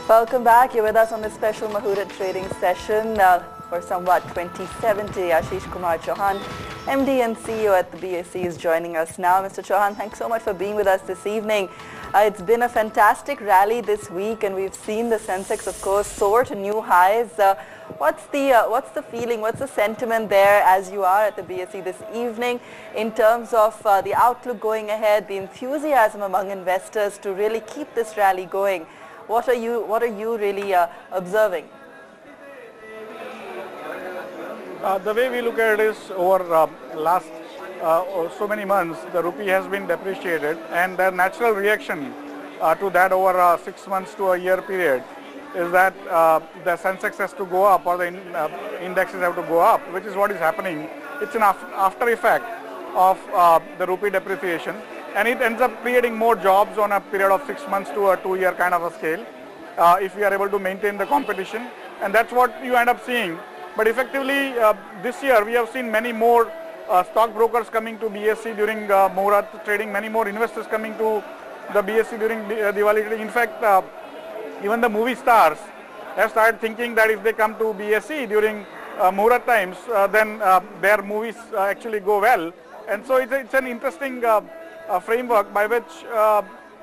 Welcome back. You're with us on this special Muhurat trading session for Samvat 2070. Ashish Kumar Chauhan, MD and CEO at the BSE, is joining us now. Mr. Chauhan, thanks so much for being with us this evening. It's been a fantastic rally this week, and we've seen the Sensex, of course, soar to new highs. What's the feeling? What's the sentiment there as you are at the BSE this evening in terms of the outlook going ahead, the enthusiasm among investors to really keep this rally going? What are you really observing? The way we look at it is over last so many months, the rupee has been depreciated, and the natural reaction to that over 6 months to a year period is that the Sensex has to go up, or the indexes have to go up, which is what is happening. It's an after effect of the rupee depreciation, and it ends up creating more jobs on a period of 6 months to a 2-year kind of a scale if we are able to maintain the competition, and that's what you end up seeing. But effectively this year we have seen many more stockbrokers coming to BSE during Muhurat trading, many more investors coming to the BSE during Diwali trading. In fact, even the movie stars have started thinking that if they come to BSE during Muhurat times, then their movies actually go well. And so it's an interesting framework by which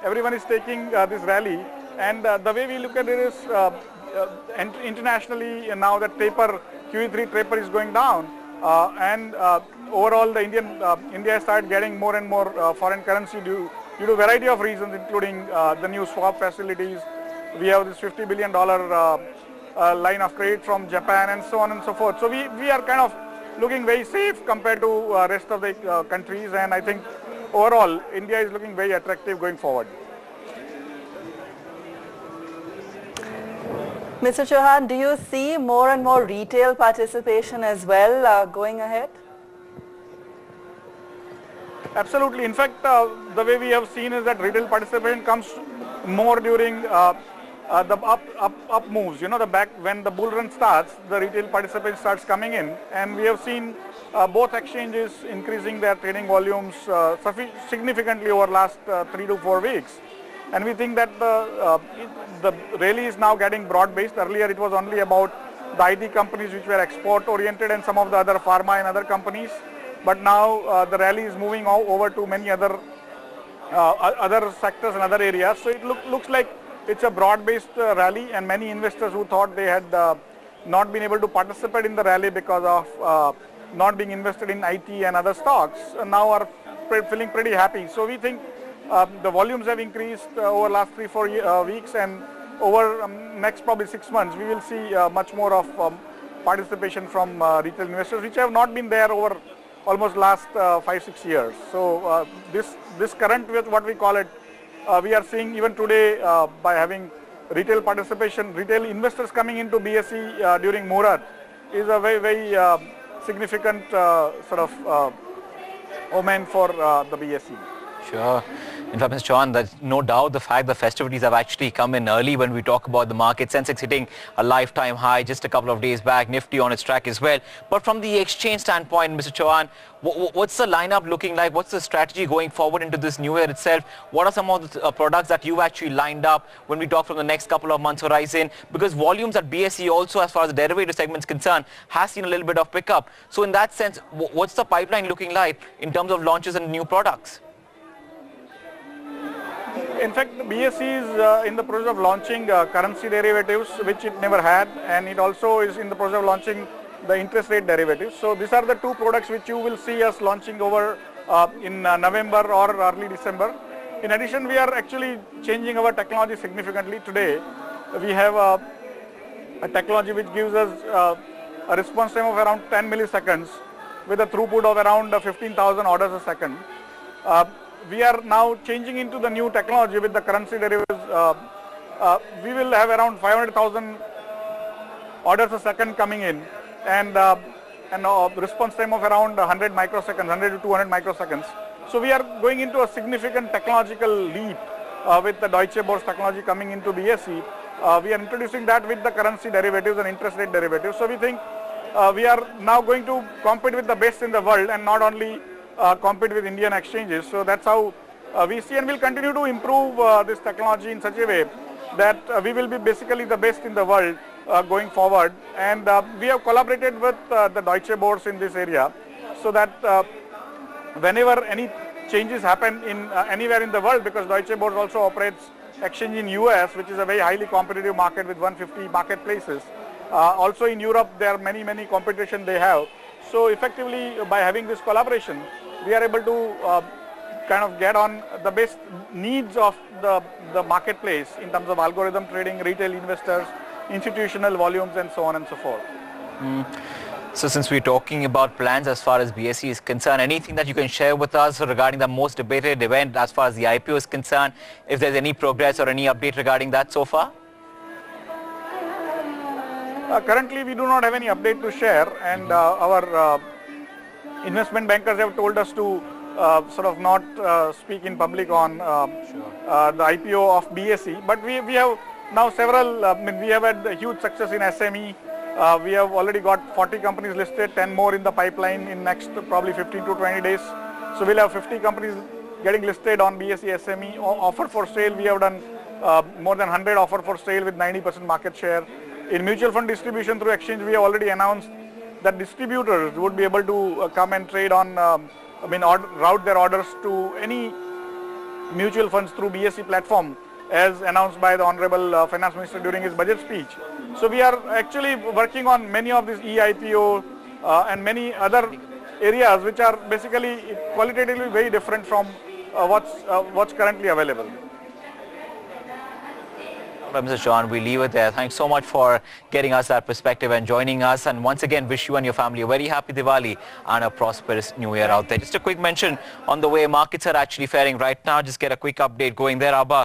everyone is taking this rally. And the way we look at it is internationally now that QE3 taper is going down, and overall the India has started getting more and more foreign currency due to a variety of reasons, including the new swap facilities. We have this $50 billion line of credit from Japan, and so on and so forth. So we are kind of looking very safe compared to rest of the countries, and I think overall India is looking very attractive going forward. Mr. Chauhan, do you see more and more retail participation as well going ahead? Absolutely. In fact, the way we have seen is that retail participation comes more during the up moves. You know, when the bull run starts, the retail participation starts coming in, and we have seen both exchanges increasing their trading volumes significantly over last 3 to 4 weeks. And we think that the rally is now getting broad-based. Earlier it was only about the IT companies which were export-oriented and some of the other pharma and other companies. But now the rally is moving over to many other sectors and other areas. So it looks like it's a broad-based rally, and many investors who thought they had not been able to participate in the rally because of not being invested in IT and other stocks now are feeling pretty happy. So we think the volumes have increased over last 3-4 weeks, and over next probably 6 months we will see much more of participation from retail investors, which have not been there over almost last 5-6 years. So this current, with what we call it, we are seeing even today by having retail participation, retail investors coming into BSE during Muhurat is a very, very significant sort of omen for the BSE. Sure. In fact, Mr. Chauhan, there's no doubt the fact the festivities have actually come in early when we talk about the market. Sensex hitting a lifetime high just a couple of days back, Nifty on its track as well. But from the exchange standpoint, Mr. Chauhan, what's the lineup looking like? What's the strategy going forward into this new year itself? What are some of the products that you've actually lined up when we talk from the next couple of months horizon? Because volumes at BSE also, as far as the derivative segment is concerned, has seen a little bit of pickup. So in that sense, what's the pipeline looking like in terms of launches and new products? In fact, the BSE is in the process of launching currency derivatives, which it never had, and it also is in the process of launching the interest rate derivatives. So these are the two products which you will see us launching over in November or early December. In addition, we are actually changing our technology significantly. Today, we have a technology which gives us a response time of around 10 milliseconds with a throughput of around 15,000 orders a second. We are now changing into the new technology with the currency derivatives. We will have around 500,000 orders a second coming in, and a response time of around 100 microseconds, 100 to 200 microseconds. So we are going into a significant technological leap with the Deutsche Börse technology coming into BSE. We are introducing that with the currency derivatives and interest rate derivatives. So we think we are now going to compete with the best in the world, and not only compete with Indian exchanges. So that's how we see, and we'll continue to improve this technology in such a way that we will be basically the best in the world going forward. And we have collaborated with the Deutsche Börse in this area, so that whenever any changes happen in anywhere in the world, because Deutsche Börse also operates exchange in US, which is a very highly competitive market with 150 marketplaces. Also in Europe, there are many competition they have. So effectively, by having this collaboration, we are able to kind of get on the best needs of the marketplace in terms of algorithm trading, retail investors, institutional volumes, and so on and so forth. So since we're talking about plans as far as BSE is concerned, anything that you can share with us regarding the most debated event as far as the IPO is concerned, if there's any progress or any update regarding that so far? Currently, we do not have any update to share, and our investment bankers have told us to sort of not speak in public on the IPO of BSE. But we have now several, we have had a huge success in SME. We have already got 40 companies listed, 10 more in the pipeline in next probably 15 to 20 days. So we'll have 50 companies getting listed on BSE SME. Offer for sale, we have done more than 100 offer for sale with 90% market share. In mutual fund distribution through exchange, we have already announced that distributors would be able to come and trade on, route their orders to any mutual funds through BSE platform, as announced by the Honorable Finance Minister during his budget speech. So we are actually working on many of these e-IPO and many other areas which are basically qualitatively very different from what's currently available. Mr. Chauhan, we leave it there. Thanks so much for getting us that perspective and joining us. And once again, wish you and your family a very happy Diwali and a prosperous New Year out there. Just a quick mention on the way markets are actually faring right now. Just get a quick update going there, Abba.